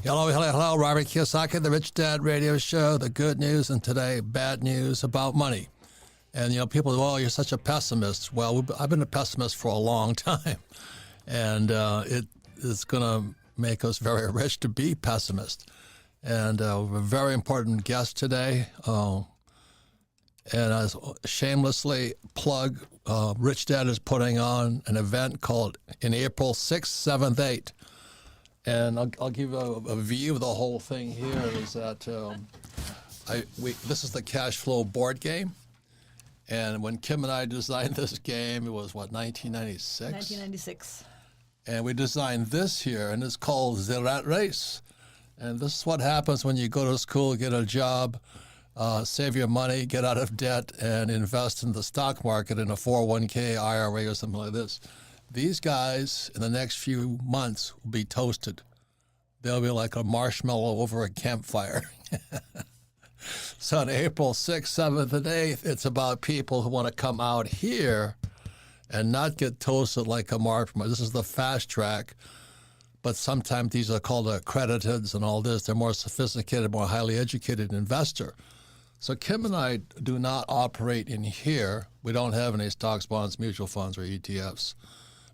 Hello. Robert Kiyosaki, the Rich Dad Radio Show. The good news and today, bad news about money. And, people go, oh, you're such a pessimist. Well, I've been a pessimist for a long time. And it is going to make us very rich to be pessimist. And we have a very important guest today. And I shamelessly plug, Rich Dad is putting on an event called in April 6th, 7th, 8th. And I'll give you a view of the whole thing here is that this is the Cashflow board game. And when Kim and I designed this game, it was, 1996? 1996. And we designed this here, and it's called The Rat Race. And this is what happens when you go to school, get a job, save your money, get out of debt, and invest in the stock market in a 401k, IRA, or something like this. These guys, in the next few months, will be toasted. They'll be like a marshmallow over a campfire. So on April 6th, 7th, and 8th, it's about people who want to come out here and not get toasted like a marshmallow. This is the fast track, but sometimes these are called accrediteds and all this. They're more sophisticated, more highly educated investor. So Kim and I do not operate in here. We don't have any stocks, bonds, mutual funds, or ETFs.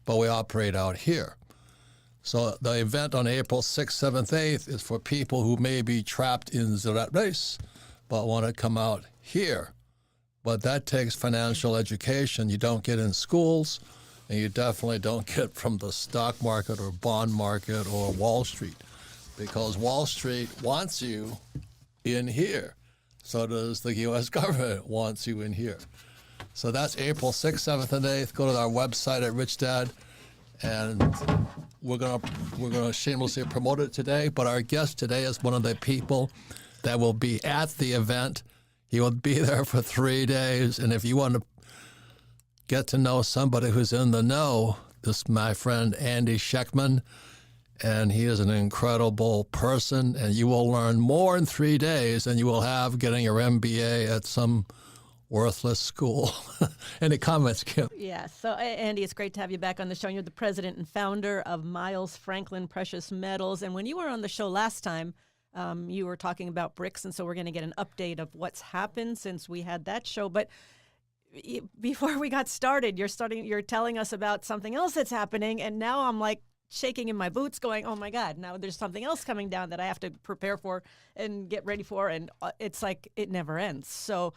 But we operate out here. So the event on April 6th, 7th, 8th is for people who may be trapped in the rat race, but want to come out here. But that takes financial education you don't get in schools, and you definitely don't get from the stock market or bond market or Wall Street, because Wall Street wants you in here. So does the U.S. government wants you in here. So that's April 6th, 7th, and 8th. Go to our website at Rich Dad, and we're gonna shamelessly promote it today. But our guest today is one of the people that will be at the event. He will be there for 3 days, and if you want to get to know somebody who's in the know, this is my friend Andy Schectman, and he is an incredible person, and you will learn more in 3 days than you will have getting your MBA at some worthless school. Any comments, Kim? Yeah. So, Andy, it's great to have you back on the show. You're the president and founder of Miles Franklin Precious Metals. And when you were on the show last time, you were talking about bricks. And so we're going to get an update of what's happened since we had that show. But before we got started, you're telling us about something else that's happening. And now I'm like shaking in my boots going, oh, my God, now there's something else coming down that I have to prepare for and get ready for. And it's like it never ends. So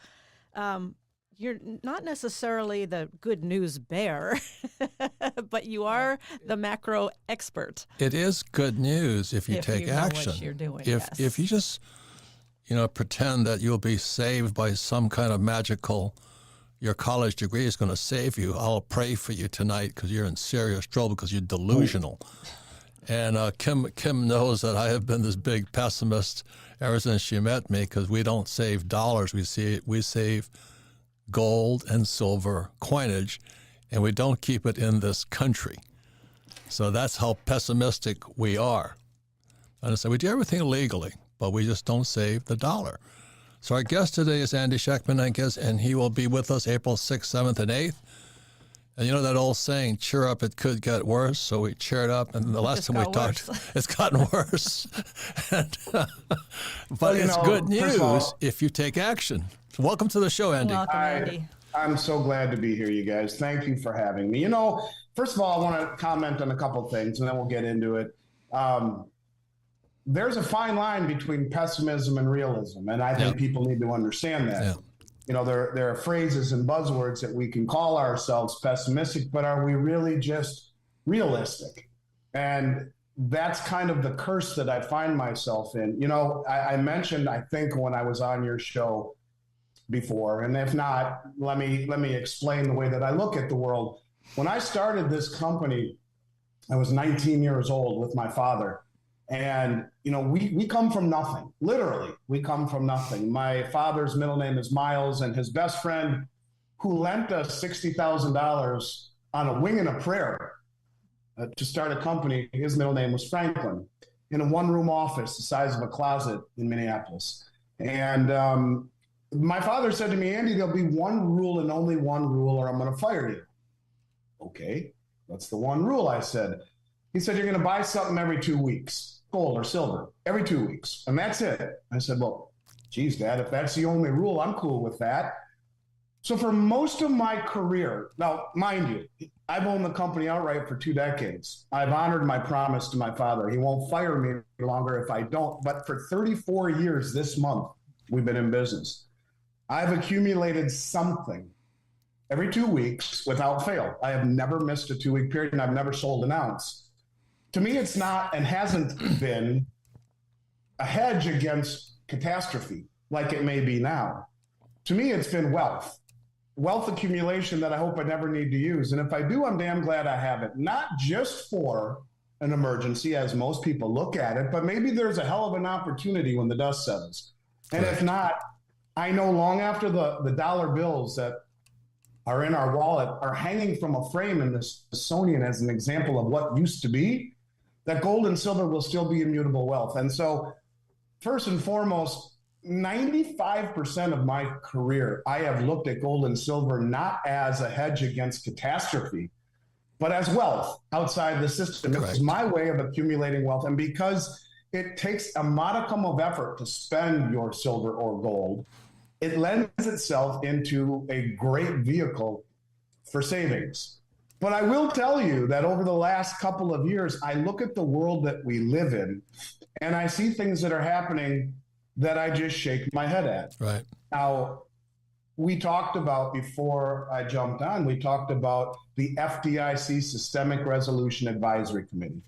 you're not necessarily the good news bear, but you are the macro expert. It is good news if you take action. What you're doing, if you just, pretend that you'll be saved by some kind of magical, your college degree is going to save you. I'll pray for you tonight because you're in serious trouble because you're delusional. And Kim knows that I have been this big pessimist ever since she met me because we don't save dollars. We save gold and silver coinage, and we don't keep it in this country. So that's how pessimistic we are. And so we do everything legally, but we just don't save the dollar. So our guest today is Andy Schectman, I guess, and he will be with us April 6th, 7th, and 8th. And you know that old saying, cheer up, it could get worse. So we cheered up, and the last time we talked, it's gotten worse. But it's good news if you take action. So welcome to the show, Andy. Welcome, Andy. I'm so glad to be here, you guys. Thank you for having me. First of all, I want to comment on a couple of things, and then we'll get into it. There's a fine line between pessimism and realism, and I think people need to understand that. Yeah. There are phrases and buzzwords that we can call ourselves pessimistic, but are we really just realistic? And that's kind of the curse that I find myself in. I mentioned, I think, when I was on your show before, and if not, let me explain the way that I look at the world. When I started this company, I was 19 years old with my father. And, we come from nothing. Literally, we come from nothing. My father's middle name is Miles, and his best friend, who lent us $60,000 on a wing and a prayer to start a company, his middle name was Franklin, in a one-room office the size of a closet in Minneapolis. And my father said to me, Andy, there'll be one rule and only one rule, or I'm going to fire you. Okay, that's the one rule, I said. He said, you're going to buy something every 2 weeks. gold or silver every 2 weeks. And that's it. I said, well, geez, Dad, if that's the only rule, I'm cool with that. So for most of my career, now, mind you, I've owned the company outright for 2 decades. I've honored my promise to my father. He won't fire me any longer if I don't. But for 34 years this month, we've been in business. I've accumulated something every 2 weeks without fail. I have never missed a 2-week period, and I've never sold an ounce. To me, it's not and hasn't been a hedge against catastrophe like it may be now. To me, it's been wealth accumulation that I hope I never need to use. And if I do, I'm damn glad I have it. Not just for an emergency, as most people look at it, but maybe there's a hell of an opportunity when the dust settles. And if not, I know long after the dollar bills that are in our wallet are hanging from a frame in the Smithsonian as an example of what used to be, that gold and silver will still be immutable wealth. And so first and foremost, 95% of my career, I have looked at gold and silver not as a hedge against catastrophe, but as wealth outside the system. Correct. It's my way of accumulating wealth. And because it takes a modicum of effort to spend your silver or gold, it lends itself into a great vehicle for savings. But I will tell you that over the last couple of years, I look at the world that we live in, and I see things that are happening that I just shake my head at. Right. Now, we talked about, before I jumped on, we talked about the FDIC Systemic Resolution Advisory Committee.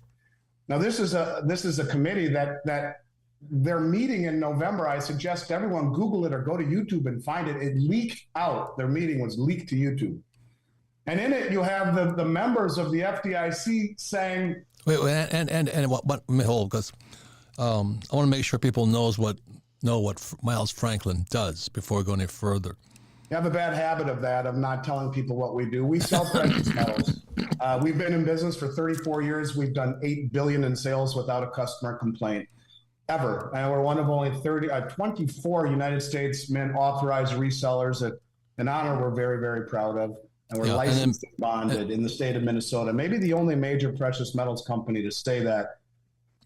Now, this is a committee that they're meeting in November. I suggest everyone Google it or go to YouTube and find it. It leaked out. Their meeting was leaked to YouTube. And in it, you have the members of the FDIC saying... Wait, and what let me hold, because I want to make sure people know what Miles Franklin does before we go any further. You have a bad habit of not telling people what we do. We sell precious metals. We've been in business for 34 years. We've done $8 billion in sales without a customer complaint, ever. And we're one of only 24 United States Mint authorized resellers, an honor we're very, very proud of. And we're licensed and bonded in the state of Minnesota. Maybe the only major precious metals company to say that.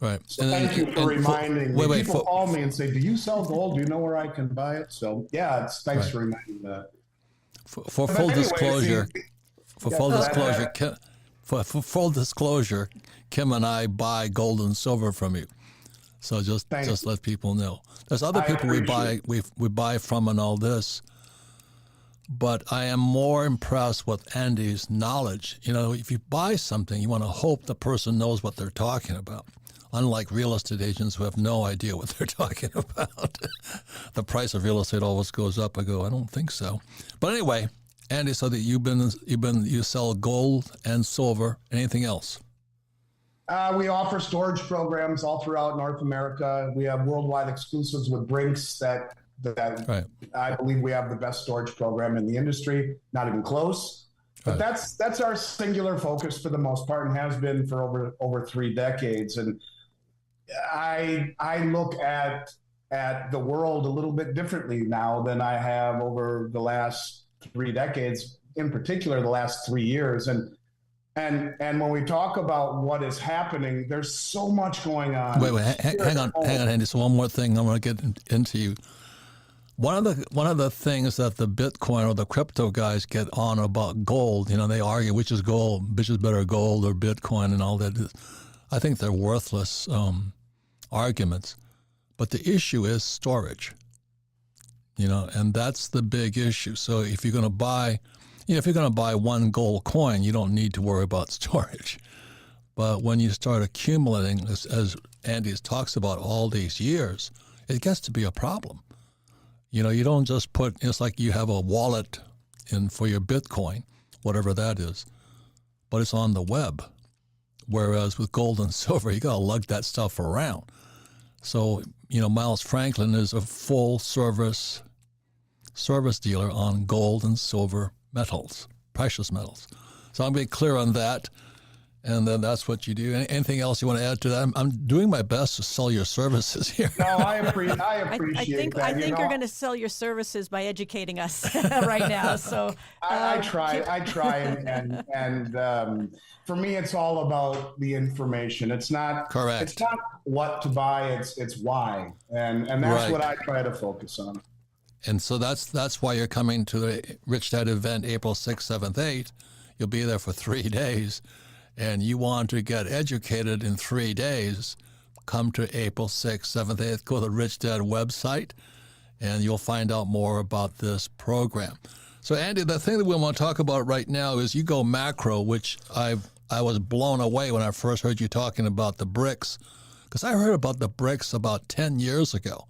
Right. So thank you for reminding me. People call me and say, do you sell gold? Do you know where I can buy it? So, yeah, thanks for reminding that. For full disclosure, full disclosure, Kim and I buy gold and silver from you. So just let people know. There's other people we buy from and all this. But I am more impressed with Andy's knowledge. You know, if you buy something, you want to hope the person knows what they're talking about. Unlike real estate agents who have no idea what they're talking about. The price of real estate always goes up. I go, I don't think so. But anyway, Andy, so that you sell gold and silver. Anything else? We offer storage programs all throughout North America. We have worldwide exclusives with Brinks that right. I believe we have the best storage program in the industry. Not even close. But that's our singular focus for the most part, and has been for over 3 decades. And I look at the world a little bit differently now than I have over the last 3 decades, in particular the last 3 years. And when we talk about what is happening, there's so much going on. Wait, hang on, Andy. So one more thing I want to get into you. One of the things that the Bitcoin or the crypto guys get on about gold, you know, they argue which is better, gold or Bitcoin and all that. I think they're worthless arguments. But the issue is storage, you know, and that's the big issue. So if you're going to buy, one gold coin, you don't need to worry about storage. But when you start accumulating, as Andy talks about all these years, it gets to be a problem. You know, you don't just it's like you have a wallet for your Bitcoin, whatever that is, but it's on the web. Whereas with gold and silver, you got to lug that stuff around. So, you know, Miles Franklin is a full service dealer on gold and silver metals, precious metals. So I'm being clear on that. And then that's what you do. Anything else you want to add to that? I'm doing my best to sell your services here. No, I appreciate that. I think you're going to sell your services by educating us right now. So I try, and for me, it's all about the information. It's not correct. It's not what to buy. It's why, and that's what I try to focus on. And so that's why you're coming to the Rich Dad event April 6th, 7th, 8th. You'll be there for 3 days. And you want to get educated in 3 days, come to April 6th, 7th, 8th, go to the Rich Dad website, and you'll find out more about this program. So, Andy, the thing that we want to talk about right now is you go macro, which I was blown away when I first heard you talking about the BRICS, because I heard about the BRICS about 10 years ago.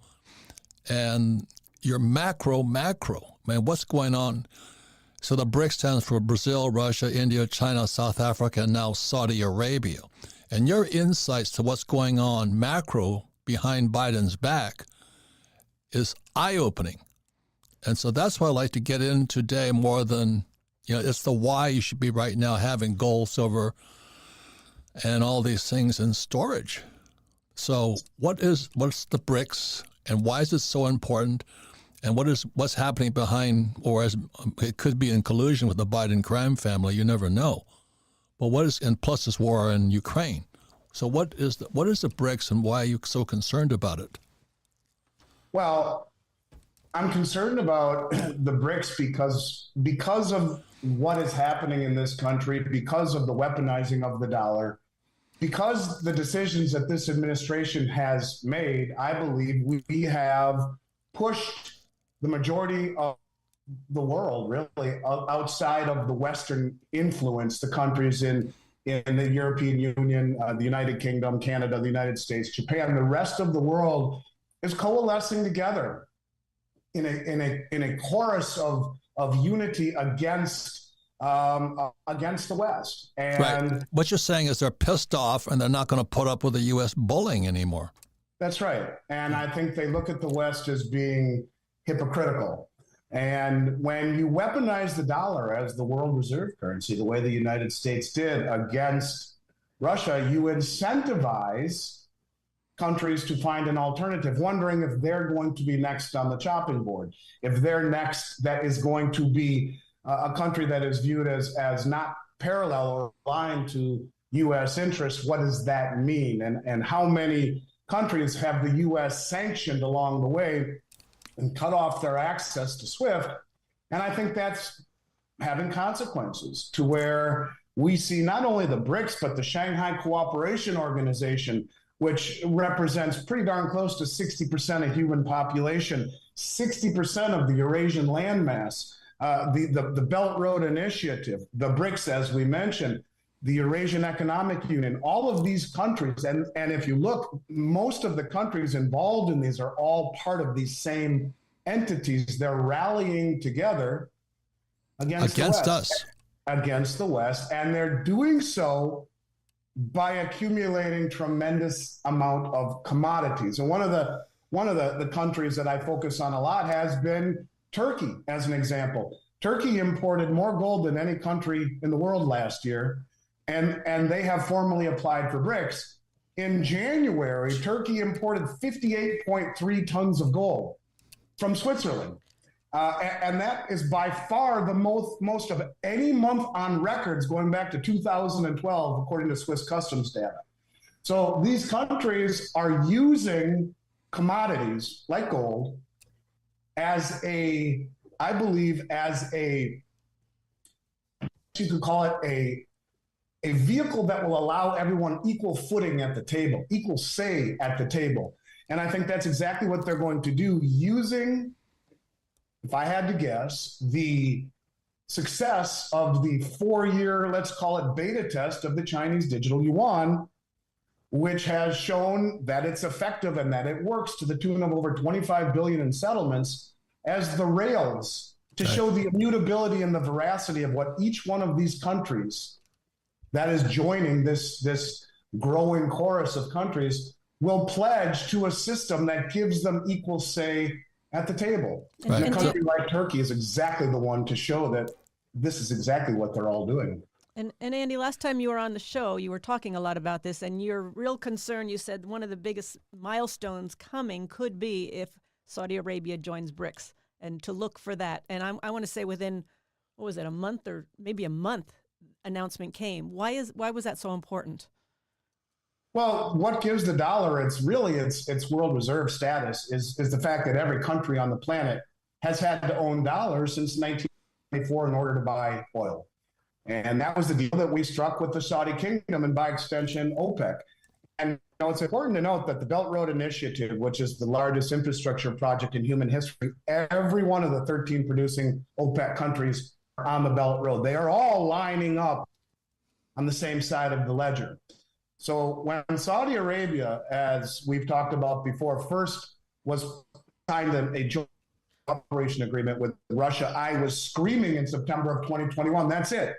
And you're macro. Man, what's going on? So the BRICS stands for Brazil, Russia, India, China, South Africa, and now Saudi Arabia. And your insights to what's going on macro behind Biden's back is eye-opening. And so that's what I'd like to get in today more than, it's the why you should be right now having gold, silver, and all these things in storage. So what's the BRICS, and why is it so important? And what's happening behind, or as it could be in collusion with the Biden crime family? You never know. But and plus this war in Ukraine. So what is the BRICS, and why are you so concerned about it? Well, I'm concerned about the BRICS because of what is happening in this country, because of the weaponizing of the dollar, because the decisions that this administration has made. I believe we have pushed the majority of the world, really, outside of the Western influence, the countries in the European Union, the United Kingdom, Canada, the United States, Japan, the rest of the world is coalescing together in a chorus of unity against the West. And right. What you're saying is they're pissed off and they're not going to put up with the U.S. bullying anymore. That's right. And I think they look at the West as being hypocritical. And when you weaponize the dollar as the world reserve currency, the way the United States did against Russia, you incentivize countries to find an alternative, wondering if they're going to be next on the chopping board, if they're next that is going to be a country that is viewed as not parallel or aligned to U.S. interests. What does that mean? And how many countries have the U.S. sanctioned along the way and cut off their access to SWIFT? And I think that's having consequences to where we see not only the BRICS, but the Shanghai Cooperation Organization, which represents pretty darn close to 60% of human population, 60% of the Eurasian landmass, the Belt Road Initiative, the BRICS, as we mentioned, the Eurasian Economic Union, all of these countries. And if you look, most of the countries involved in these are all part of these same entities. They're rallying together against us. Against the West. And they're doing so by accumulating tremendous amount of commodities. And one of the countries that I focus on a lot has been Turkey, as an example. Turkey imported more gold than any country in the world last year. And they have formally applied for BRICS. In January, Turkey imported 58.3 tons of gold from Switzerland. And that is by far the most of any month on records going back to 2012, according to Swiss customs data. So these countries are using commodities like gold as you could call it a vehicle that will allow everyone equal footing at the table, equal say at the table. And I think that's exactly what they're going to do, using, if I had to guess, the success of the 4-year, let's call it beta test of the Chinese digital yuan, which has shown that it's effective and that it works to the tune of over 25 billion in settlements as the rails to show the immutability and the veracity of what each one of these countries that is joining this growing chorus of countries will pledge to a system that gives them equal say at the table. Right. A country like Turkey is exactly the one to show that this is exactly what they're all doing. And Andy, last time you were on the show, you were talking a lot about this, and your real concern, you said one of the biggest milestones coming could be if Saudi Arabia joins BRICS, and to look for that. And I want to say within, what was it, a month or maybe a month, announcement came. Why was that so important? Well, what gives the dollar its world reserve status is the fact that every country on the planet has had to own dollars since 1994 in order to buy oil. And that was the deal that we struck with the Saudi Kingdom and by extension, OPEC. And it's important to note that the Belt Road Initiative, which is the largest infrastructure project in human history, every one of the 13 producing OPEC countries are on the Belt Road. They are all lining up on the same side of the ledger. So when Saudi Arabia, as we've talked about before, first was signed a joint operation agreement with Russia, I was screaming in September of 2021, that's it.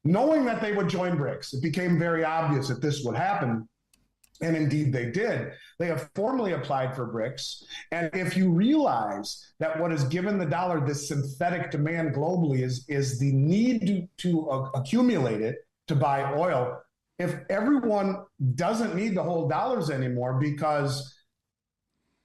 Knowing that they would join BRICS, it became very obvious that this would happen. And indeed they did. They have formally applied for BRICS. And if you realize that what has given the dollar this synthetic demand globally is the need to accumulate it to buy oil, if everyone doesn't need to hold dollars anymore because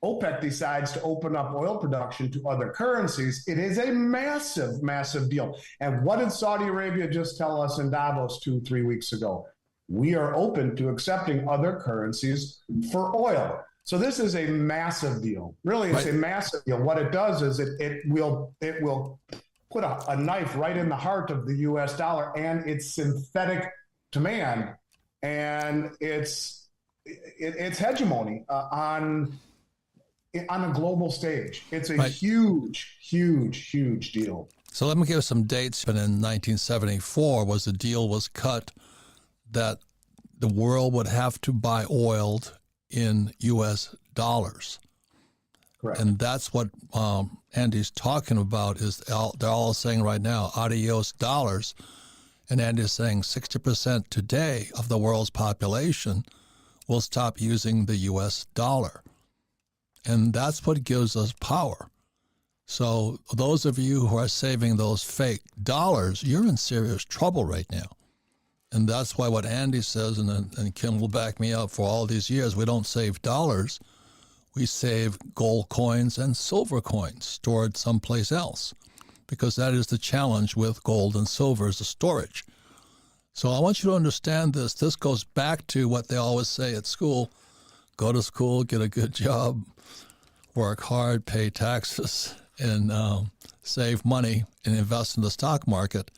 OPEC decides to open up oil production to other currencies, it is a massive, massive deal. And what did Saudi Arabia just tell us in Davos 2-3 weeks ago? We are open to accepting other currencies for oil. So this is a massive deal. Really, it's a massive deal. What it does is it will put a knife right in the heart of the US dollar and its synthetic demand and its hegemony on a global stage. It's a huge, huge, huge deal. So let me give some dates. But in 1974 the deal was cut that the world would have to buy oil in U.S. dollars. Correct. And that's what Andy's talking about is they're all saying right now, adios dollars. And Andy's saying 60% today of the world's population will stop using the U.S. dollar. And that's what gives us power. So those of you who are saving those fake dollars, you're in serious trouble right now. And that's why what Andy says, and Kim will back me up, for all these years, we don't save dollars. We save gold coins and silver coins stored someplace else, because that is the challenge with gold and silver is the storage. So I want you to understand this. This goes back to what they always say at school: go to school, get a good job, work hard, pay taxes, and save money and invest in the stock market.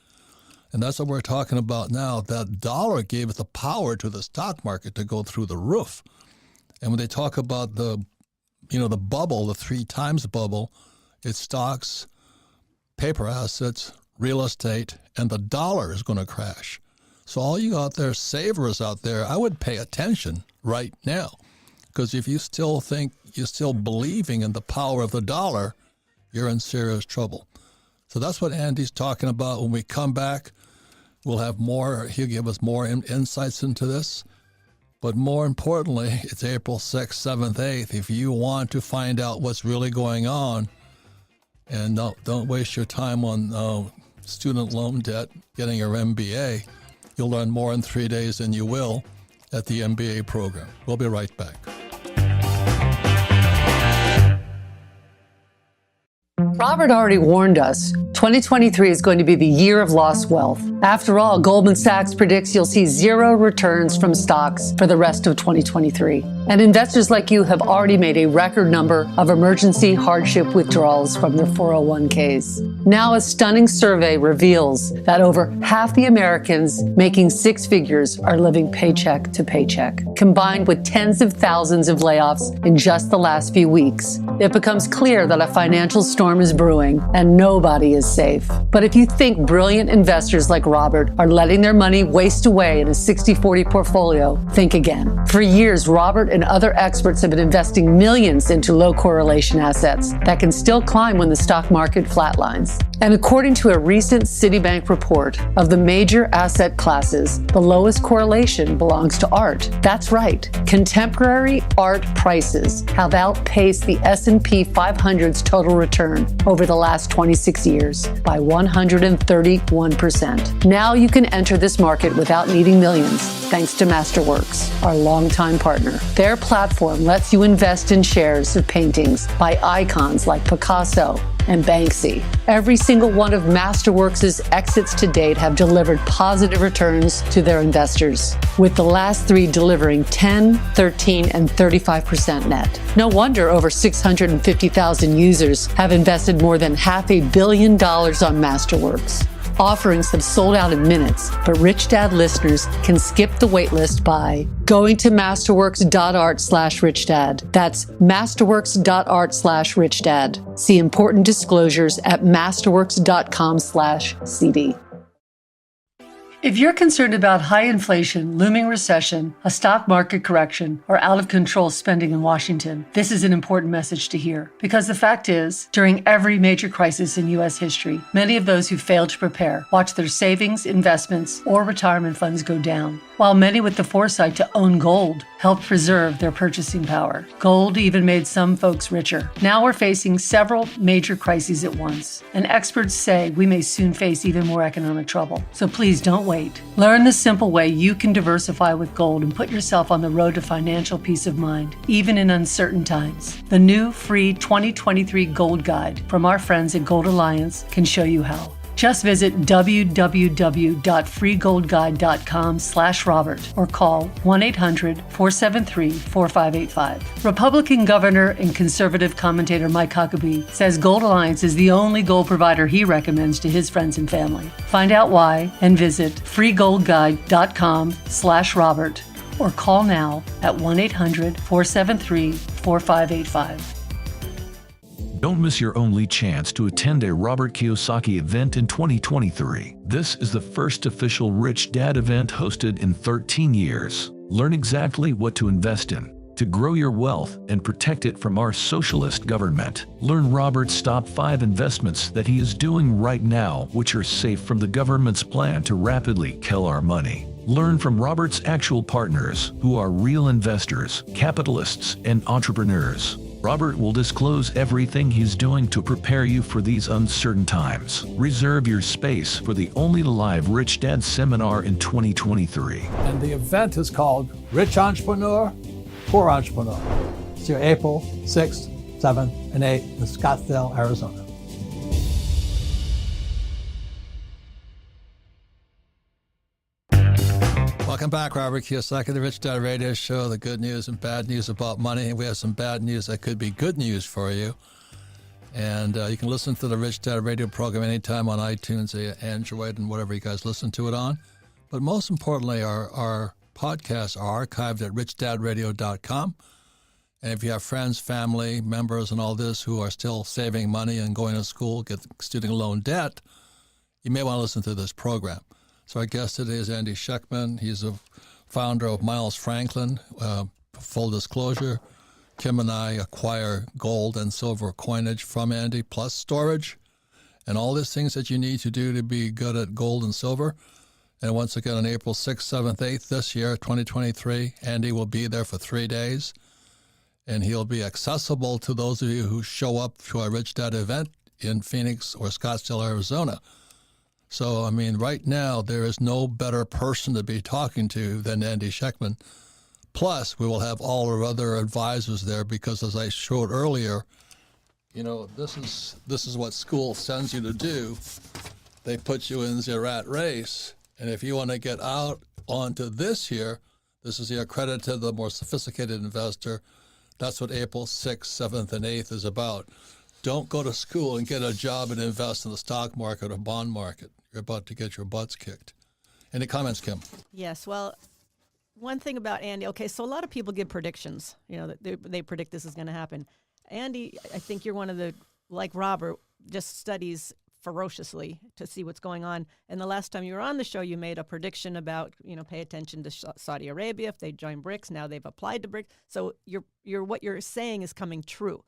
And that's what we're talking about now. That dollar gave the power to the stock market to go through the roof. And when they talk about the bubble, the 3 times bubble, it's stocks, paper assets, real estate, and the dollar is going to crash. So all you out there, savers out there, I would pay attention right now. Because if you still think you're still believing in the power of the dollar, you're in serious trouble. So that's what Andy's talking about. When we come back, we'll have more. He'll give us more insights into this. But more importantly, it's April 6th, 7th, 8th. If you want to find out what's really going on, and don't waste your time on student loan debt, getting your MBA, you'll learn more in 3 days than you will at the MBA program. We'll be right back. Robert already warned us, 2023 is going to be the year of lost wealth. After all, Goldman Sachs predicts you'll see 0 returns from stocks for the rest of 2023. And investors like you have already made a record number of emergency hardship withdrawals from their 401ks. Now, a stunning survey reveals that over half the Americans making 6 figures are living paycheck to paycheck. Combined with tens of thousands of layoffs in just the last few weeks, it becomes clear that a financial storm is brewing and nobody is safe. But if you think brilliant investors like Robert are letting their money waste away in a 60-40 portfolio, think again. For years, Robert and other experts have been investing millions into low correlation assets that can still climb when the stock market flatlines. And according to a recent Citibank report, of the major asset classes, the lowest correlation belongs to art. That's right. Contemporary art prices have outpaced the S&P 500's total return over the last 26 years by 131%. Now you can enter this market without needing millions, thanks to Masterworks, our longtime partner. Their platform lets you invest in shares of paintings by icons like Picasso and Banksy. Every single one of Masterworks' exits to date have delivered positive returns to their investors, with the last 3 delivering 10, 13, and 35% net. No wonder over 650,000 users have invested more than $500 million on Masterworks. Offerings have sold out in minutes, but Rich Dad listeners can skip the waitlist by going to masterworks.art/richdad. That's masterworks.art/richdad. See important disclosures at masterworks.com/CD. If you're concerned about high inflation, looming recession, a stock market correction, or out of control spending in Washington, this is an important message to hear. Because the fact is, during every major crisis in U.S. history, many of those who failed to prepare watch their savings, investments, or retirement funds go down, while many with the foresight to own gold helped preserve their purchasing power. Gold even made some folks richer. Now we're facing several major crises at once, and experts say we may soon face even more economic trouble. So please don't wait. Learn the simple way you can diversify with gold and put yourself on the road to financial peace of mind, even in uncertain times. The new free 2023 Gold Guide from our friends at Gold Alliance can show you how. Just visit www.freegoldguide.com/Robert or call 1-800-473-4585. Republican Governor and conservative commentator Mike Huckabee says Gold Alliance is the only gold provider he recommends to his friends and family. Find out why and visit freegoldguide.com/Robert or call now at 1-800-473-4585. Don't miss your only chance to attend a Robert Kiyosaki event in 2023. This is the first official Rich Dad event hosted in 13 years. Learn exactly what to invest in, to grow your wealth and protect it from our socialist government. Learn Robert's top 5 investments that he is doing right now, which are safe from the government's plan to rapidly kill our money. Learn from Robert's actual partners, who are real investors, capitalists, and entrepreneurs. Robert will disclose everything he's doing to prepare you for these uncertain times. Reserve your space for the only live Rich Dad seminar in 2023. And the event is called Rich Entrepreneur, Poor Entrepreneur. It's here April 6th, 7th, and 8th in Scottsdale, Arizona. Welcome back, Robert Kiyosaki, the Rich Dad Radio Show, the good news and bad news about money. We have some bad news that could be good news for you. And you can listen to the Rich Dad Radio program anytime on iTunes, Android, and whatever you guys listen to it on. But most importantly, our podcasts are archived at richdadradio.com. And if you have friends, family, members, and all this who are still saving money and going to school, get student loan debt, you may want to listen to this program. So our guest today is Andy Schectman. He's a founder of Miles Franklin. Full disclosure, Kim and I acquire gold and silver coinage from Andy, plus storage, and all these things that you need to do to be good at gold and silver. And once again, on April 6th, 7th, 8th this year, 2023, Andy will be there for 3 days. And he'll be accessible to those of you who show up to our Rich Dad event in Phoenix or Scottsdale, Arizona. So, I mean, right now, there is no better person to be talking to than Andy Schectman. Plus, we will have all our other advisors there because, as I showed earlier, you know, this is what school sends you to do. They put you in the rat race. And if you want to get out onto this here, this is the accredited, the more sophisticated investor. That's what April 6th, 7th, and 8th is about. Don't go to school and get a job and invest in the stock market or bond market. You're about to get your butts kicked. Any comments, Kim? Yes. Well, one thing about Andy, okay, so a lot of people give predictions. You know, they predict this is going to happen. Andy, I think you're one of the, like Robert, just studies ferociously to see what's going on. And the last time you were on the show, you made a prediction about, pay attention to Saudi Arabia if they join BRICS. Now they've applied to BRICS. So what you're saying is coming true.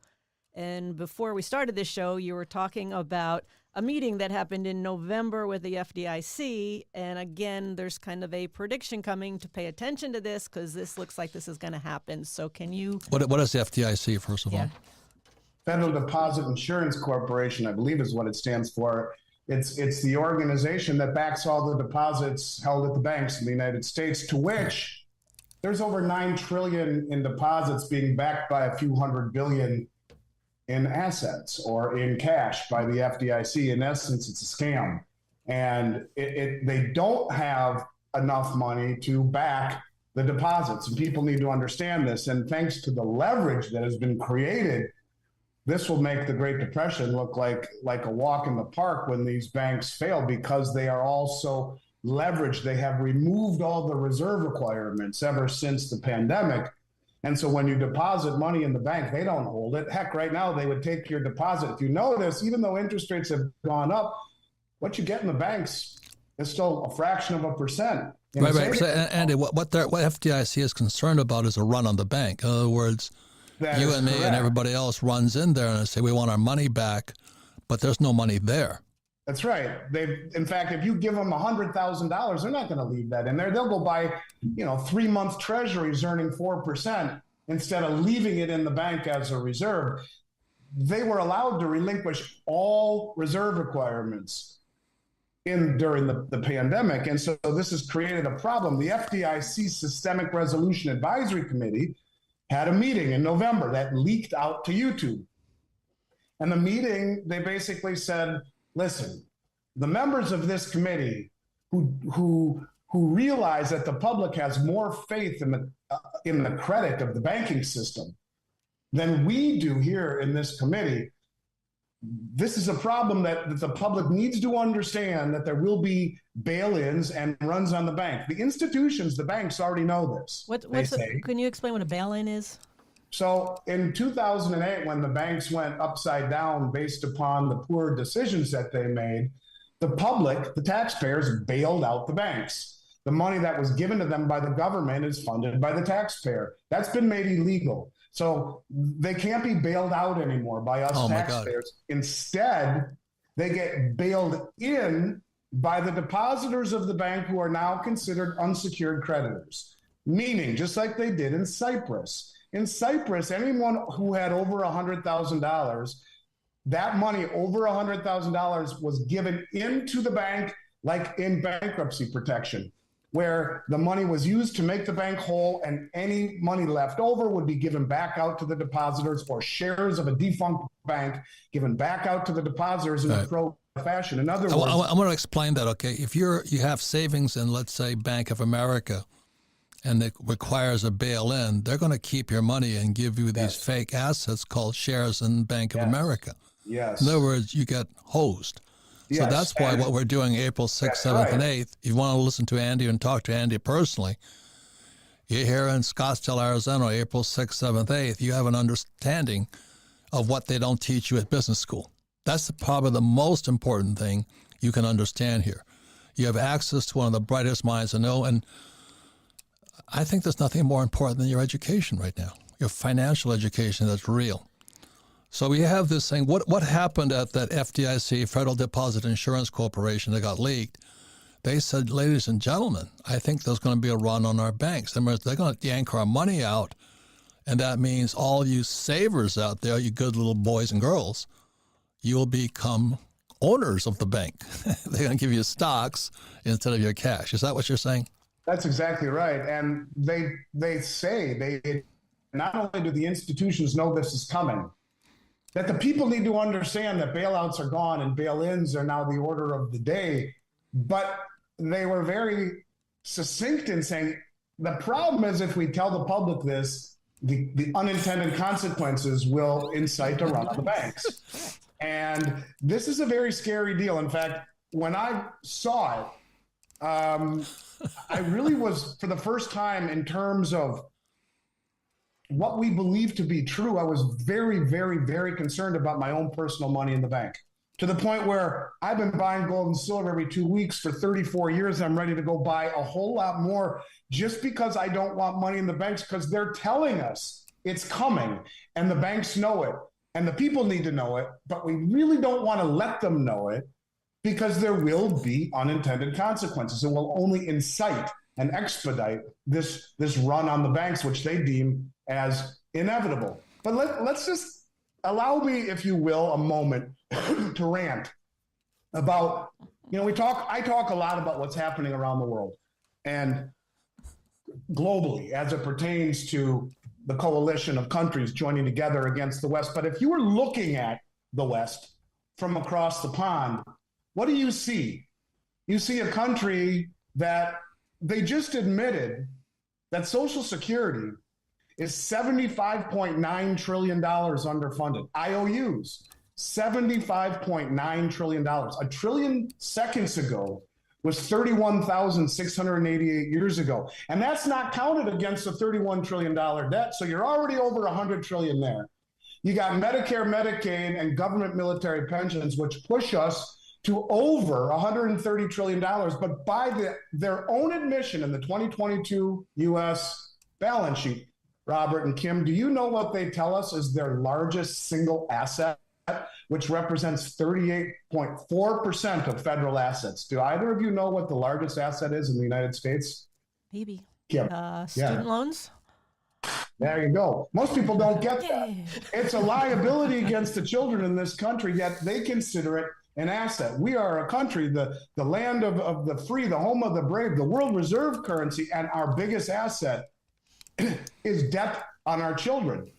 And before we started this show, you were talking about a meeting that happened in November with the FDIC. And again, there's kind of a prediction coming to pay attention to this because this looks like this is going to happen. So can you... What is the FDIC, first of all? Federal Deposit Insurance Corporation, I believe is what it stands for. It's the organization that backs all the deposits held at the banks in the United States, to which there's over $9 trillion in deposits being backed by a few $100 billion in assets or in cash by the FDIC. In essence, it's a scam. And they don't have enough money to back the deposits. And people need to understand this. And thanks to the leverage that has been created, this will make the Great Depression look like a walk in the park when these banks fail, because they are also leveraged. They have removed all the reserve requirements ever since the pandemic. And so when you deposit money in the bank, they don't hold it. Heck, right now, they would take your deposit. If you notice, even though interest rates have gone up, what you get in the banks is still a fraction of a percent. Right. So, Andy, what FDIC is concerned about is a run on the bank. In other words, you and me and everybody else runs in there and say, we want our money back, but there's no money there. That's right. In fact, if you give them $100,000, they're not going to leave that in there. They'll go buy, 3-month treasuries earning 4% instead of leaving it in the bank as a reserve. They were allowed to relinquish all reserve requirements during the pandemic. And so this has created a problem. The FDIC Systemic Resolution Advisory Committee had a meeting in November that leaked out to YouTube. And the meeting, they basically said, listen, the members of this committee who realize that the public has more faith in the credit of the banking system than we do here in this committee, this is a problem that the public needs to understand, that there will be bail-ins and runs on the bank. The institutions, the banks already know this. Can you explain what a bail-in is? So in 2008, when the banks went upside down based upon the poor decisions that they made, the public, the taxpayers, bailed out the banks. The money that was given to them by the government is funded by the taxpayer. That's been made illegal. So they can't be bailed out anymore by us taxpayers. Instead, they get bailed in by the depositors of the bank, who are now considered unsecured creditors, meaning just like they did in Cyprus. In Cyprus, anyone who had over $100,000, that money over $100,000 was given into the bank, like in bankruptcy protection, where the money was used to make the bank whole, and any money left over would be given back out to the depositors, or shares of a defunct bank given back out to the depositors in a pro fashion. In other words, I want to explain that. Okay, if you have savings in, let's say, Bank of America, and it requires a bail-in, they're going to keep your money and give you these fake assets called shares in Bank of America. Yes. In other words, you get hosed. So that's why what we're doing April 6th, 7th, and 8th, if you want to listen to Andy and talk to Andy personally, you're here in Scottsdale, Arizona, April 6th, 7th, 8th, you have an understanding of what they don't teach you at business school. That's probably the most important thing you can understand here. You have access to one of the brightest minds I know, and I think there's nothing more important than your education right now, your financial education that's real. So we have this thing. What happened at that FDIC, Federal Deposit Insurance Corporation, that got leaked? They said, ladies and gentlemen, I think there's going to be a run on our banks. They're going to yank our money out, and that means all you savers out there, you good little boys and girls, you will become owners of the bank. They're going to give you stocks instead of your cash. Is that what you're saying? That's exactly right. And they say, not only do the institutions know this is coming, that the people need to understand that bailouts are gone and bail-ins are now the order of the day. But they were very succinct in saying, the problem is if we tell the public this, the unintended consequences will incite a run on the banks. And this is a very scary deal. In fact, when I saw it, I really was, for the first time, in terms of what we believe to be true, I was very, very, very concerned about my own personal money in the bank, to the point where I've been buying gold and silver every 2 weeks for 34 years. I'm ready to go buy a whole lot more just because I don't want money in the banks, because they're telling us it's coming and the banks know it and the people need to know it, but we really don't want to let them know it because there will be unintended consequences. It will only incite and expedite this run on the banks, which they deem as inevitable. But let's just allow me, if you will, a moment to rant about, I talk a lot about what's happening around the world and globally as it pertains to the coalition of countries joining together against the West. But if you were looking at the West from across the pond, what do you see? You see a country that they just admitted that Social Security is $75.9 trillion underfunded. IOUs, $75.9 trillion. A trillion seconds ago was 31,688 years ago. And that's not counted against the $31 trillion debt. So you're already over 100 trillion there. You got Medicare, Medicaid, and government military pensions, which push us to over $130 trillion. But by their own admission in the 2022 U.S. balance sheet, Robert and Kim, do you know what they tell us is their largest single asset, which represents 38.4% of federal assets? Do either of you know what the largest asset is in the United States? Maybe. Kim. Student loans? There you go. Most people don't get that. It's a liability against the children in this country, yet they consider it an asset. We are a country, the land of the free, the home of the brave, the world reserve currency, and our biggest asset is debt on our children.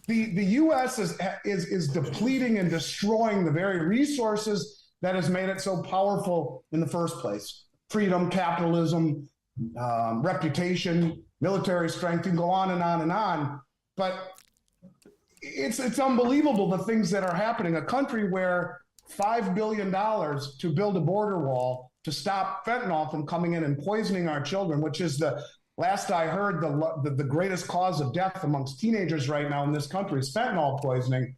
The U.S. is depleting and destroying the very resources that has made it so powerful in the first place. Freedom, capitalism, reputation, military strength, you can go on and on and on. But it's unbelievable the things that are happening. A country where $5 billion to build a border wall to stop fentanyl from coming in and poisoning our children, which is last I heard, the greatest cause of death amongst teenagers right now in this country is fentanyl poisoning.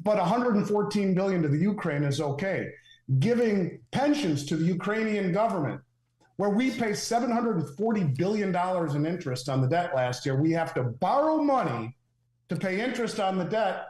But $114 billion to the Ukraine is okay. Giving pensions to the Ukrainian government, where we pay $740 billion in interest on the debt last year. We have to borrow money to pay interest on the debt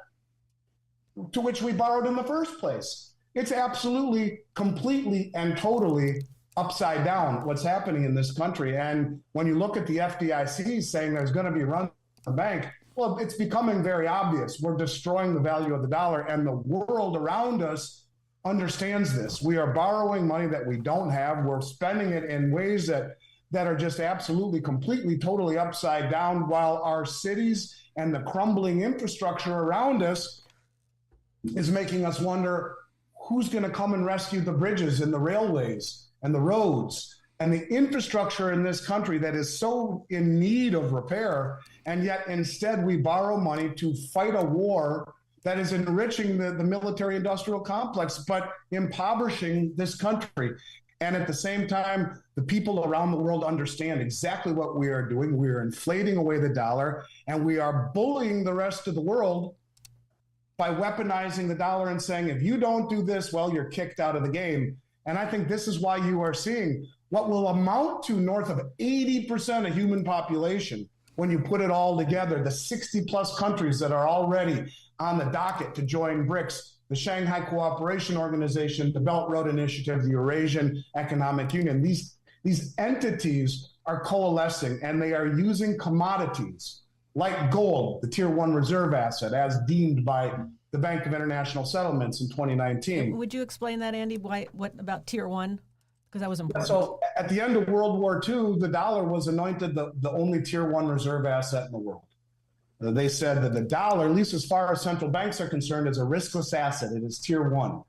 to which we borrowed in the first place. It's absolutely, completely, and totally upside down what's happening in this country. And when you look at the FDIC saying there's going to be run on the bank, well, it's becoming very obvious. We're destroying the value of the dollar, and the world around us understands this. We are borrowing money that we don't have. We're spending it in ways that are just absolutely, completely, totally upside down, while our cities and the crumbling infrastructure around us is making us wonder who's going to come and rescue the bridges and the railways and the roads and the infrastructure in this country that is so in need of repair. And yet instead we borrow money to fight a war that is enriching the military industrial complex, but impoverishing this country. And at the same time, the people around the world understand exactly what we are doing. We are inflating away the dollar, and we are bullying the rest of the world by weaponizing the dollar and saying, if you don't do this, well, you're kicked out of the game. And I think this is why you are seeing what will amount to north of 80% of human population when you put it all together, the 60 plus countries that are already on the docket to join BRICS, the Shanghai Cooperation Organization, the Belt Road Initiative, the Eurasian Economic Union. These entities are coalescing, and they are using commodities like gold, the tier one reserve asset, as deemed by the Bank of International Settlements in 2019. Would you explain that, Andy? What about tier one? Because that was important. So at the end of World War II, the dollar was anointed the only tier one reserve asset in the world. They said that the dollar, at least as far as central banks are concerned, is a riskless asset. It is tier one.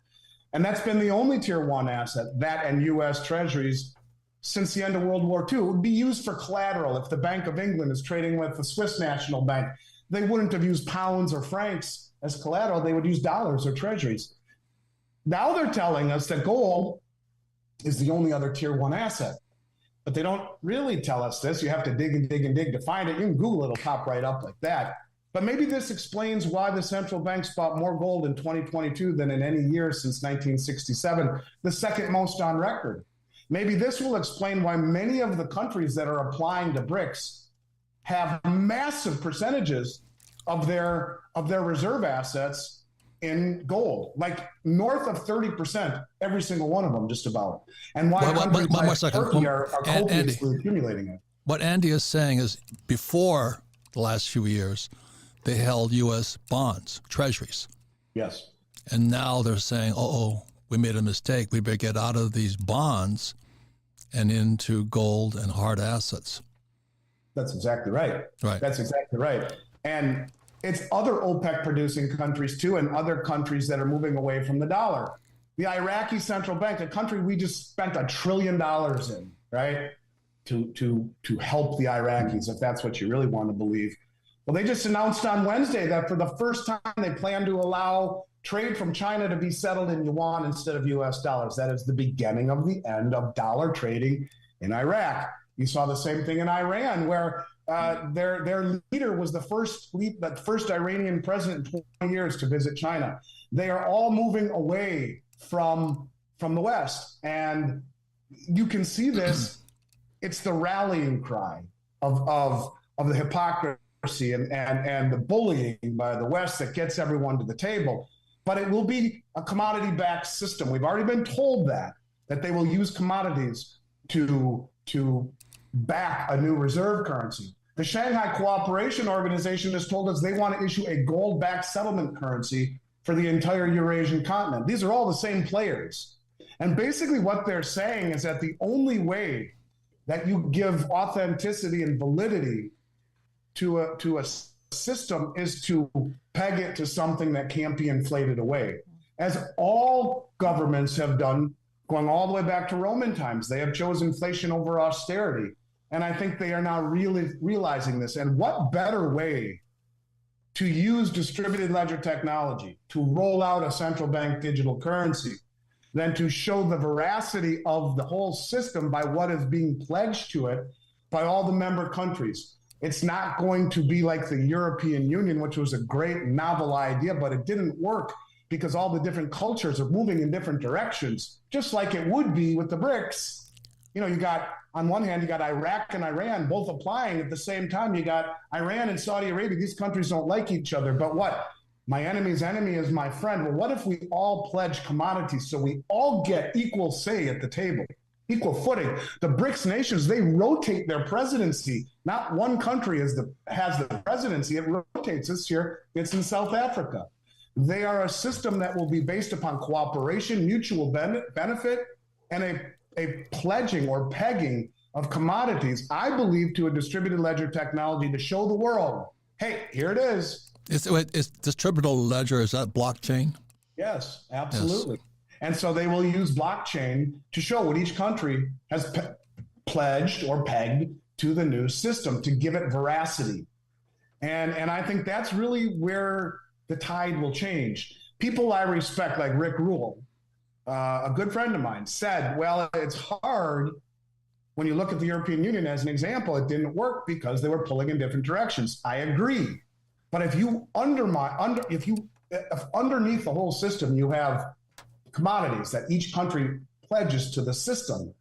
And that's been the only tier one asset, that and U.S. treasuries, since the end of World War II. It would be used for collateral. If the Bank of England is trading with the Swiss National Bank, they wouldn't have used pounds or francs as collateral. They would use dollars or treasuries. Now they're telling us that gold is the only other tier one asset. But they don't really tell us this. You have to dig and dig and dig to find it. You can Google it, it'll pop right up like that. But maybe this explains why the central banks bought more gold in 2022 than in any year since 1967, the second most on record. Maybe this will explain why many of the countries that are applying to BRICS have massive percentages of their reserve assets in gold, like north of 30%, every single one of them, just about. And why countries like Turkey are copiously accumulating it. What Andy is saying is, before the last few years, they held U.S. bonds, treasuries. Yes. And now they're saying, we made a mistake. We better get out of these bonds and into gold and hard assets. That's exactly right. Right. That's exactly right. And it's other OPEC producing countries too, and other countries that are moving away from the dollar. The Iraqi central bank, a country we just spent $1 trillion in, right? To help the Iraqis, if that's what you really want to believe. Well, they just announced on Wednesday that for the first time they plan to allow trade from China to be settled in yuan instead of US dollars. That is the beginning of the end of dollar trading in Iraq. You saw the same thing in Iran, where their leader was the first Iranian president in 20 years to visit China. They are all moving away from the West. And you can see this. It's the rallying cry of the hypocrisy and the bullying by the West that gets everyone to the table. But it will be a commodity-backed system. We've already been told that they will use commodities to back a new reserve currency. The Shanghai Cooperation Organization has told us they want to issue a gold-backed settlement currency for the entire Eurasian continent. These are all the same players. And basically what they're saying is that the only way that you give authenticity and validity to a system is to peg it to something that can't be inflated away. As all governments have done, going all the way back to Roman times, they have chosen inflation over austerity. And I think they are now really realizing this. And what better way to use distributed ledger technology to roll out a central bank digital currency than to show the veracity of the whole system by what is being pledged to it by all the member countries. It's not going to be like the European Union, which was a great novel idea, but it didn't work because all the different cultures are moving in different directions, just like it would be with the BRICS. You know, you got, on one hand, you got Iraq and Iran both applying at the same time. You got Iran and Saudi Arabia. These countries don't like each other, but what? My enemy's enemy is my friend. Well, what if we all pledge commodities so we all get equal say at the table, equal footing? The BRICS nations, they rotate their presidency. Not one country has the presidency. It rotates. This year, it's in South Africa. They are a system that will be based upon cooperation, mutual benefit, and a pledging or pegging of commodities, I believe, to a distributed ledger technology to show the world, hey, here it is. It's distributed ledger, is that blockchain? Yes, absolutely. Yes. And so they will use blockchain to show what each country has pledged or pegged to the new system to give it veracity. And I think that's really where the tide will change. People I respect, like Rick Rule, a good friend of mine, said, well, it's hard when you look at the European Union as an example. It didn't work because they were pulling in different directions. I agree. But if you if underneath the whole system you have commodities that each country pledges to the system,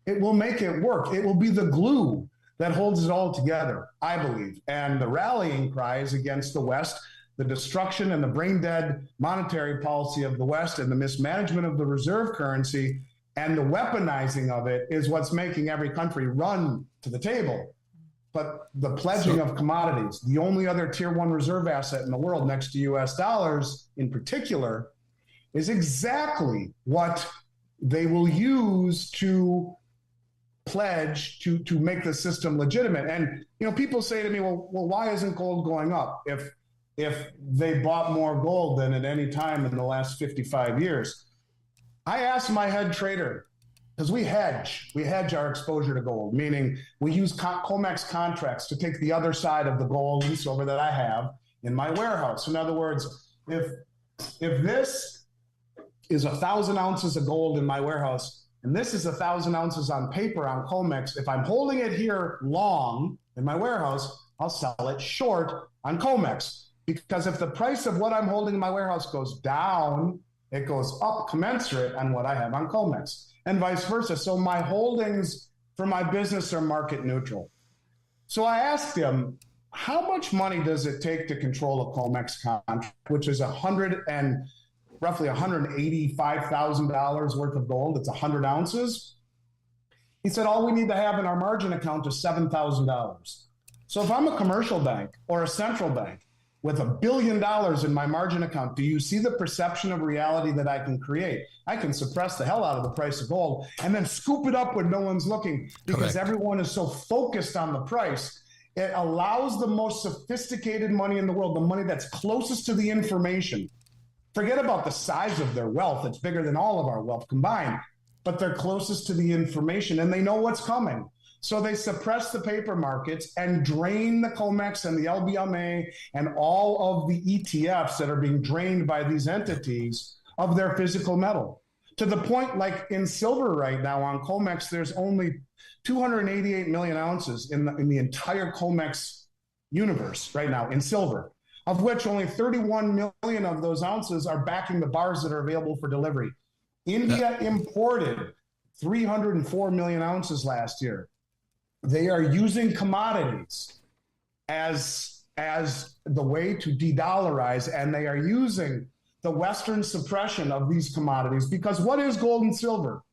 it will make it work. It will be the glue that holds it all together, I believe. And the rallying cries against the West, the destruction and the brain-dead monetary policy of the West and the mismanagement of the reserve currency and the weaponizing of it is what's making every country run to the table. But the pledging of commodities, the only other tier one reserve asset in the world next to US dollars in particular, is exactly what they will use to pledge to make the system legitimate. And, you know, people say to me, well, why isn't gold going up if they bought more gold than at any time in the last 55 years? I asked my head trader, because we hedge our exposure to gold, meaning we use COMEX contracts to take the other side of the gold and silver that I have in my warehouse. In other words, if this is 1,000 ounces of gold in my warehouse, and this is 1,000 ounces on paper on COMEX, if I'm holding it here long in my warehouse, I'll sell it short on COMEX. Because if the price of what I'm holding in my warehouse goes down, it goes up commensurate on what I have on COMEX, and vice versa. So my holdings for my business are market neutral. So I asked him, how much money does it take to control a COMEX contract, which is roughly $185,000 worth of gold? It's 100 ounces. He said, all we need to have in our margin account is $7,000. So if I'm a commercial bank or a central bank with $1 billion in my margin account, do you see the perception of reality that I can create? I can suppress the hell out of the price of gold and then scoop it up when no one's looking, because everyone is so focused on the price. It allows the most sophisticated money in the world, the money that's closest to the information. Forget about the size of their wealth. It's bigger than all of our wealth combined, but they're closest to the information and they know what's coming. So they suppress the paper markets and drain the COMEX and the LBMA and all of the ETFs that are being drained by these entities of their physical metal. To the point, like in silver right now on COMEX, there's only 288 million ounces in the entire COMEX universe right now in silver, of which only 31 million of those ounces are backing the bars that are available for delivery. India imported 304 million ounces last year. They are using commodities as the way to de-dollarize, and they are using the Western suppression of these commodities, because what is gold and silver?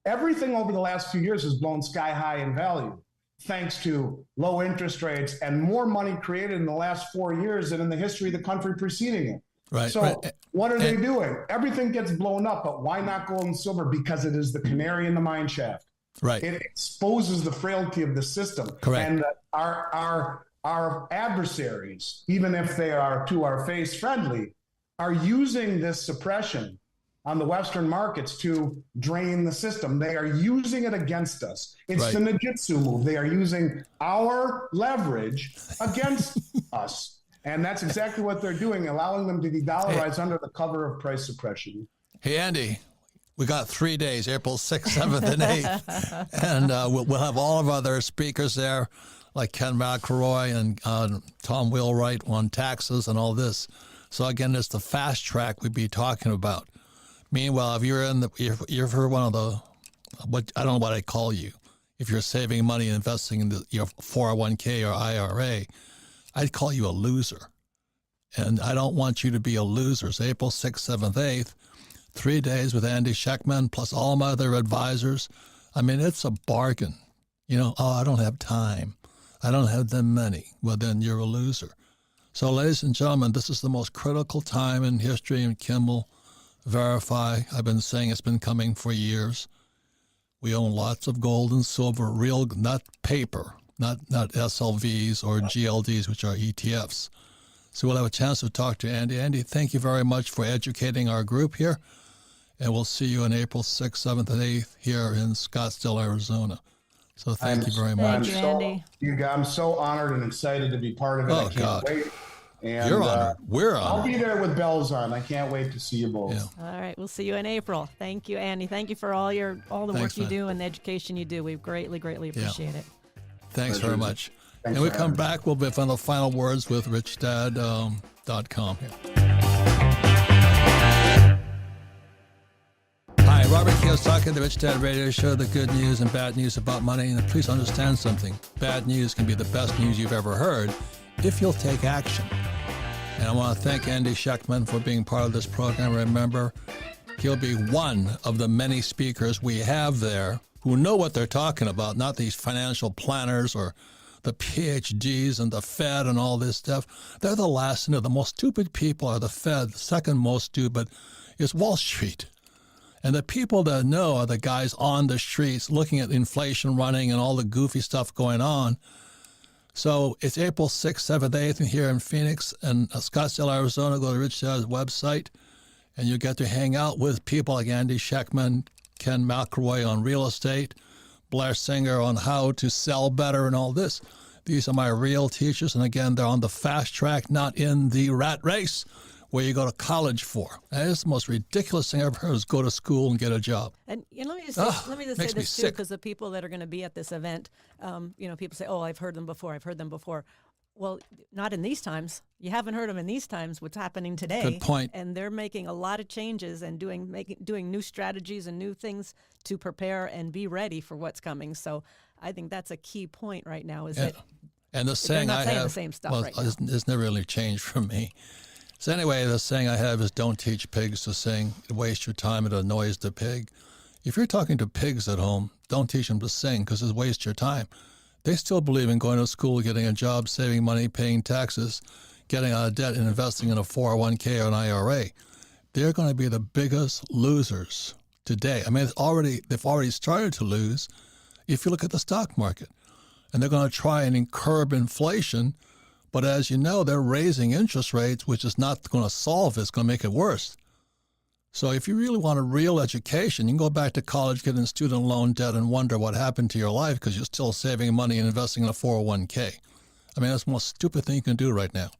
Everything over the last few years has blown sky high in value, thanks to low interest rates and more money created in the last 4 years than in the history of the country preceding it. Right. So what are they doing? Everything gets blown up, but why not gold and silver? Because it is the canary in the mine shaft. Right. It exposes the frailty of the system. Correct. And our adversaries, even if they are to our face friendly, are using this suppression on the Western markets to drain the system. They are using it against us. It's the ninjutsu move. They are using our leverage against us. And that's exactly what they're doing, allowing them to de-dollarize under the cover of price suppression. Hey, Andy, we got 3 days, April 6th, 7th, and 8th. And we'll have all of our other speakers there, like Ken McElroy and Tom Wheelwright on taxes and all this. So again, it's the fast track we'd be talking about. Meanwhile, if you're for one of the, I don't know what I call you, if you're saving money and investing in your 401k or IRA, I'd call you a loser. And I don't want you to be a loser. It's April 6th, 7th, 8th, 3 days with Andy Scheckman, plus all my other advisors. I mean, it's a bargain. You know, oh, I don't have time. I don't have the money. Well, then you're a loser. So, ladies and gentlemen, this is the most critical time in history, and Kim will verify. I've been saying it's been coming for years. We own lots of gold and silver, real, not paper, not SLVs or GLDs, which are ETFs. So we'll have a chance to talk to Andy. Andy, thank you very much for educating our group here. And we'll see you on April 6th, 7th, and 8th here in Scottsdale, Arizona. So thank you very much. Thank you, Andy. I'm so honored and excited to be part of it. I can't wait. And, you're honored. We're honored. I'll be there with bells on. I can't wait to see you both. Yeah. All right. We'll see you in April. Thank you, Andy. Thank you for all the work you do and the education you do. We greatly, greatly appreciate it. Thanks very much. Thanks, and we come back, we'll be on the final words with TheRichDad.com. Hi, Robert Kiyosaki, The Rich Dad Radio Show, the good news and bad news about money. And please understand something. Bad news can be the best news you've ever heard if you'll take action. And I want to thank Andy Scheckman for being part of this program. Remember, he'll be one of the many speakers we have there who know what they're talking about, not these financial planners or the PhDs and the Fed and all this stuff. They're the last to know. The most stupid people are the Fed. The second most stupid is Wall Street. And the people that know are the guys on the streets looking at inflation running and all the goofy stuff going on. So it's April 6th, 7th, 8th here in Phoenix and Scottsdale, Arizona. Go to Rich Dad's website, and you get to hang out with people like Andy Scheckman, Ken McElroy on real estate, Blair Singer on how to sell better and all this. These are my real teachers. And again, they're on the fast track, not in the rat race, where you go to college for. And it's the most ridiculous thing I've ever heard is go to school and get a job. And let me just say makes me this too, sick. because the people that are going to be at this event, people say, "Oh, I've heard them before. I've heard them before." Well, not in these times. You haven't heard them in these times. What's happening today? Good point. And they're making a lot of changes and doing new strategies and new things to prepare and be ready for what's coming. So I think that's a key point right now. Is that and the saying not I saying have, the same stuff well, right now. it's never really changed from me. So anyway, the saying I have is don't teach pigs to sing. It wastes your time. It annoys the pig. If you're talking to pigs at home, don't teach them to sing because it wastes your time. They still believe in going to school, getting a job, saving money, paying taxes, getting out of debt, and investing in a 401k or an IRA. They're going to be the biggest losers today. I mean, they've already started to lose if you look at the stock market. And they're going to try and curb inflation. But as you know, they're raising interest rates, which is not going to solve it. It's going to make it worse. So if you really want a real education, you can go back to college, get in student loan debt, and wonder what happened to your life because you're still saving money and investing in a 401k. I mean, that's the most stupid thing you can do right now.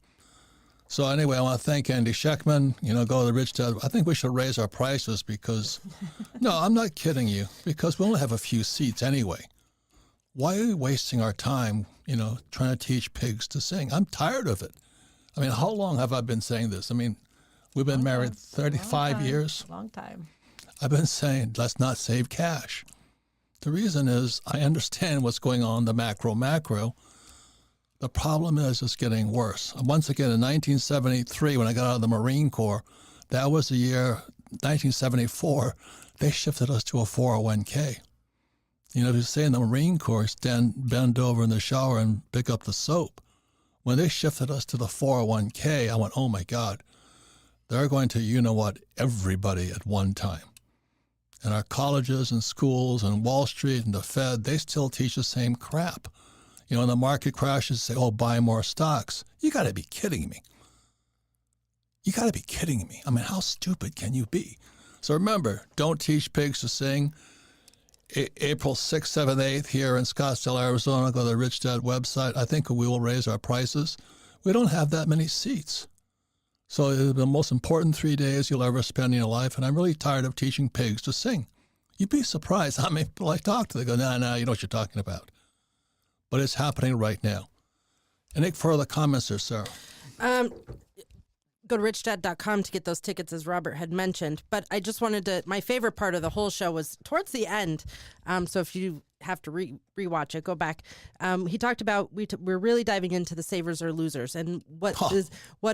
So anyway, I want to thank Andy Scheckman. Go to the Rich Dad. I think we should raise our prices because, no, I'm not kidding you, because we only have a few seats anyway. Why are we wasting our time, trying to teach pigs to sing? I'm tired of it. I mean, how long have I been saying this? I mean, we've been married 35 years. Long time. I've been saying, let's not save cash. The reason is I understand what's going on in the macro. The problem is it's getting worse. Once again, in 1973, when I got out of the Marine Corps, that was the year, 1974, they shifted us to a 401k. If you say in the Marine Corps, bend over in the shower and pick up the soap. When they shifted us to the 401k, I went, oh my God, they're going to, everybody at one time. And our colleges and schools and Wall Street and the Fed, they still teach the same crap. When the market crashes, say, oh, buy more stocks. You got to be kidding me. You got to be kidding me. I mean, how stupid can you be? So remember, don't teach pigs to sing. April 6th, 7th, 8th here in Scottsdale, Arizona. Go to the Rich Dad website. I think we will raise our prices. We don't have that many seats. So it's the most important 3 days you'll ever spend in your life. And I'm really tired of teaching pigs to sing. You'd be surprised how many people I talk to. They go, no, you know what you're talking about. But it's happening right now. Any further comments there, Sarah? Go to richdad.com to get those tickets, as Robert had mentioned. But I just wanted to, my favorite part of the whole show was towards the end. So if you have to rewatch it, go back. He talked about, we're really diving into the savers or losers and what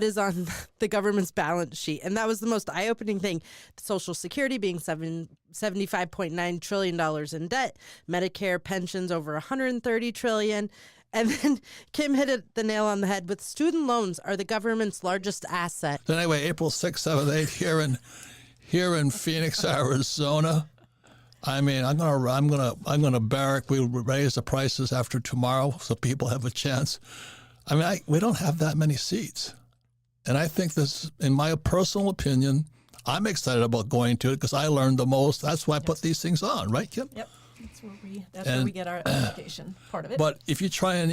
is on the government's balance sheet. And that was the most eye-opening thing. Social Security being $75.9 trillion in debt, Medicare pensions over $130 trillion. And then Kim hit the nail on the head with student loans are the government's largest asset. So anyway, April 6th, 7th, 8th here in Phoenix, Arizona. I mean, I'm gonna barrack. We'll raise the prices after tomorrow so people have a chance. I mean, we don't have that many seats, and I think this, in my personal opinion, I'm excited about going to it because I learned the most. That's why I put these things on, right, Kim? Yep. That's where we get our education part of it. But if you try and,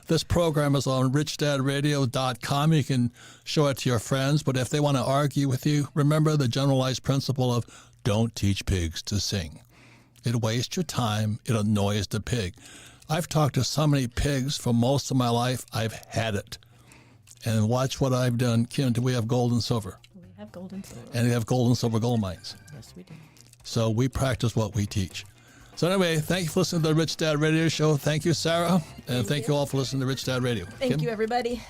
this program is on richdadradio.com. You can show it to your friends. But if they want to argue with you, remember the generalized principle of don't teach pigs to sing. It wastes your time. It annoys the pig. I've talked to so many pigs for most of my life. I've had it. And watch what I've done. Kim, do we have gold and silver? We have gold and silver. And we have gold and silver gold mines. Yes, we do. So we practice what we teach. So anyway, thank you for listening to the Rich Dad Radio Show. Thank you, Sarah. And thank you all for listening to Rich Dad Radio. Thank you, everybody.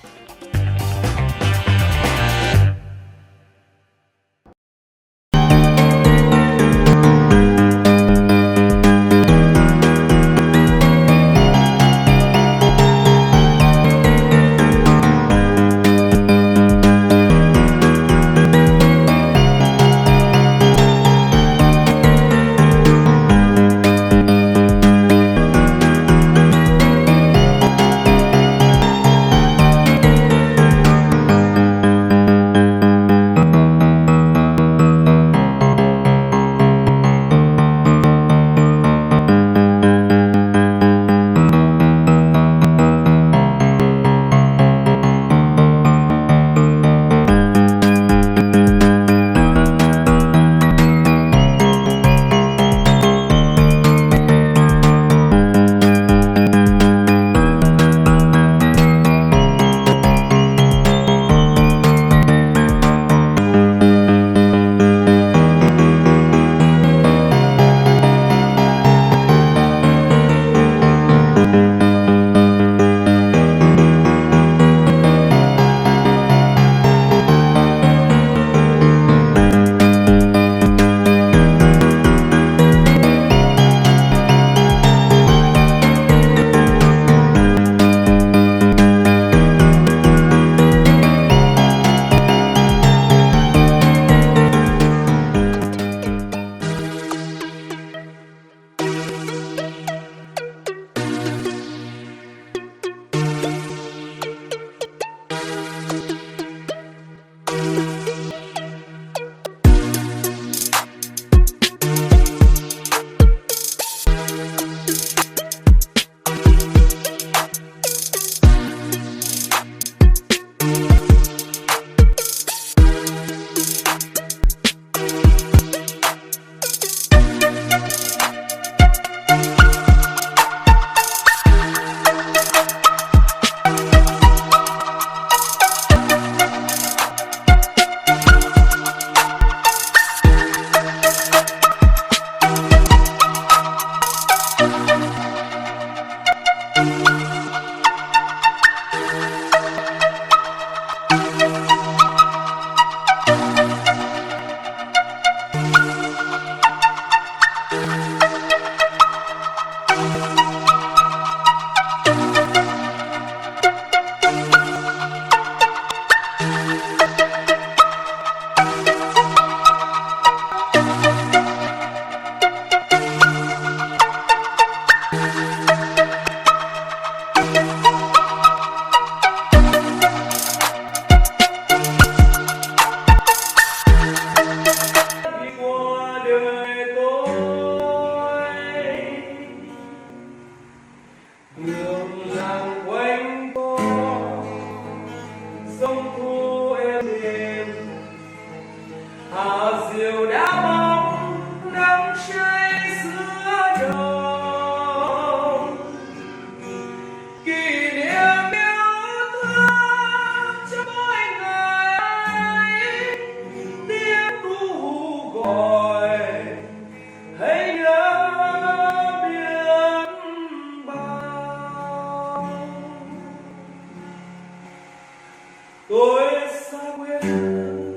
Oh, yes, I will.